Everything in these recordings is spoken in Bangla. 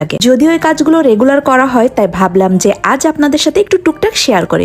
যদিও এই কাজগুলো রেগুলার করা হয়, তাই ভাবলাম যে আজ আপনাদের সাথে একটু টুকটাক শেয়ার করি।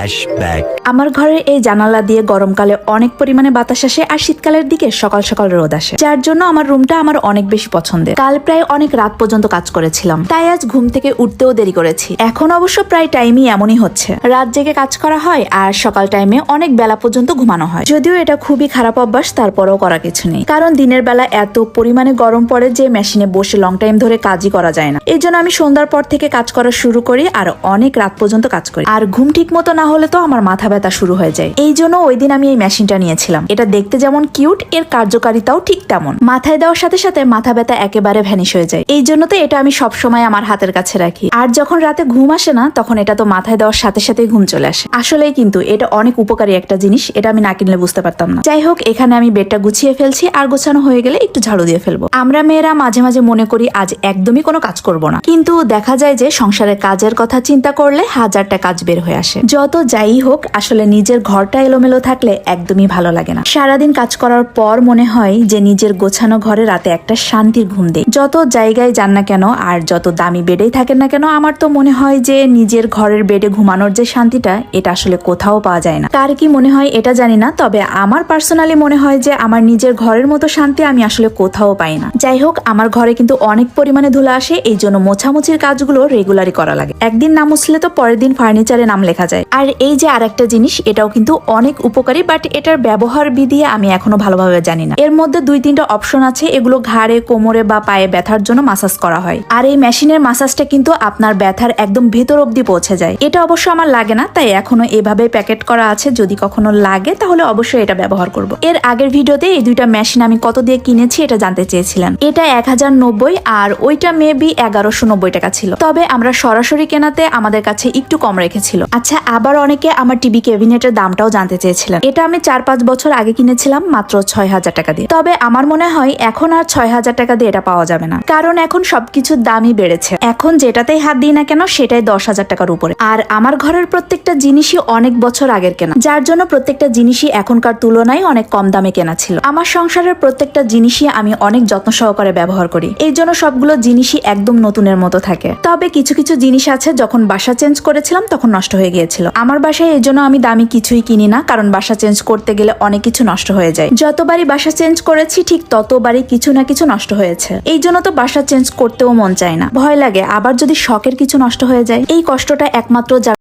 আমার ঘরের এই জানালা দিয়ে গরমকালে অনেক পরিমাণে বাতাস আসে আর শীতকালের দিকে সকাল সকাল রোদ আসে, যার জন্য আমার রুমটা আমার অনেক বেশি পছন্দের। কাল প্রায় অনেক রাত পর্যন্ত কাজ করেছিলাম, তাই আজ ঘুম থেকে উঠতেও দেরি করেছি। এখন অবশ্য প্রায় টাইমই এমনই হচ্ছে, রাত জেগে কাজ করা হয় আর সকাল টাইমে অনেক বেলা পর্যন্ত ঘুমানো হয়। যদিও এটা খুবই খারাপ অভ্যাস, তারপরেও করা কিছু নেই, কারণ দিনের বেলা এত পরিমাণে গরম পড়ে যে মেশিনে বসে লং টাইম ধরে কাজই করা যায় না। এই জন্য আমি সন্ধ্যার পর থেকে কাজ করা শুরু করি আর অনেক রাত পর্যন্ত কাজ করি। আর ঘুম ঠিক মতো না হলে তো আমার মাথা ব্যথা শুরু হয়ে যায়। এই জন্য ওই দিন আমি এই মেশিনটা নিয়েছিলাম। এটা দেখতে যেমন কিউট, এর কার্যকারিতাও ঠিক তেমন। মাথায় দেওয়ার সাথে সাথে মাথা ব্যথা একেবারে ভ্যানিশ হয়ে যায়। এই জন্য তো এটা আমি সবসময় আমার হাতের কাছে রাখি। আর যখন রাতে ঘুম আসে না, তখন এটা তো মাথায় দেওয়ার সাথে সাথে ঘুম চলে আসে। আসলেই কিন্তু এটা অনেক উপকারী একটা জিনিস, এটা আমি না কিনলে বুঝতে পারতাম না। যাই হোক, এখানে আমি বেডটা গুছিয়ে ফেলছি আর গোছানো হয়ে গেলে একটু ঝাড়ু দিয়ে ফেলবো। আমরা মেয়েরা মাঝে মাঝে মনে করি আজ একদমই কোনো কাজ করব না, কিন্তু দেখা যায় যে সংসারের কাজের কথা চিন্তা করলে হাজারটা কাজ বের হয়ে আসে। যত যাই হোক, আসলে নিজের ঘরটা এলোমেলো থাকলে একদমই ভালো লাগে না। সারাদিন কাজ করার পর মনে হয় যে নিজের গোছানো ঘরে রাতে একটা শান্তির ঘুম দেয়। যত জায়গায় যান না কেন আর যত দামি বেডেই থাকেন না কেন, আমার তো মনে হয় যে নিজের ঘরের বেডে ঘুমানোর যে শান্তিটা, এটা আসলে কোথাও পাওয়া যায় না। কার কি মনে হয় এটা জানি না, তবে আমার পার্সোনালি মনে হয় যে আমার নিজের ঘরের মতো শান্তি আমি আসলে কোথাও পাই না। যাই হোক, আমার ঘরে কিন্তু অনেক পরিমাণে ধুলা আসে, এই জন্য মোছামুছির কাজগুলো রেগুলারই করা লাগে। একদিন না মুছলে তো পরের দিন ফার্নিচারে নাম লেখা যায়। আর এই যে আরেকটা জিনিস, এটাও কিন্তু অনেক উপকারী, বাট এটার ব্যবহার বিধি আমি এখনো ভালোভাবে জানি না। এর মধ্যে 2-3টা অপশন আছে, এগুলো ঘাড়ে, কোমরে বা পায়ে ব্যথার জন্য মাসাজ করা হয়। আর এই মেশিনের মাসাজটা কিন্তু আপনার ব্যথার একদম ভেতর অব্দি পৌঁছে যায়। এটা অবশ্য আমার লাগে না, তাই এখনো এভাবে প্যাকেট করা আছে। যদি কখনো লাগে তাহলে অবশ্যই এটা ব্যবহার করব। এর আগের ভিডিওতে এই দুইটা মেশিন আমি কত দিয়ে কিনেছি এটা জানতে চেয়েছিলেন। এটা 1090 আর ওইটা মেবি 1190 টাকা ছিল। তবে আমরা সরাসরি কেনাতে আমাদের কাছে একটু কম রেখেছিল। আচ্ছা, আবার অনেকে আমার টিভি ক্যাবিনেটের দামটাও জানতে চেয়েছিলেন। এটা আমি 4-5 বছর আগে কিনেছিলাম মাত্র 6000 টাকা দিয়ে। তবে আমার মনে হয় এখন আর 6000 টাকা দিয়ে এটা পাওয়া যাবে না, কারণ এখন সবকিছুর দামই বেড়েছে। এখন যেটাতেই হাত দিই না কেন সেটাই 10,000 টাকার উপরে। আর আমার ঘরের প্রত্যেকটা জিনিসই অনেক বছর আগের কেনা, যার জন্য প্রত্যেকটা জিনিসই এখনকার তুলনায় অনেক কম দামে কেনা ছিল। আমার সংসারের প্রত্যেকটা জিনিসই আমি অনেক যত্ন সহকারে ব্যবহার করি, এই জন্য সবগুলো জিনিসই একদম নতুনের মতো থাকে। তবে কিছু কিছু জিনিস আছে যখন বাসা চেঞ্জ করেছিলাম তখন নষ্ট হয়ে গিয়েছিল। আমার বাসায় এই জন্য আমি দামি কিছুই কিনি না, কারণ বাসা চেঞ্জ করতে গেলে অনেক কিছু নষ্ট হয়ে যায়। যতবারই বাসা চেঞ্জ করেছি ঠিক ততবারই কিছু না কিছু নষ্ট হয়েছে। এই জন্য তো বাসা চেঞ্জ করতেও মন চায় না, ভয় লাগে আবার যদি শখের কিছু নষ্ট হয়ে যায়। এই কষ্টটা একমাত্র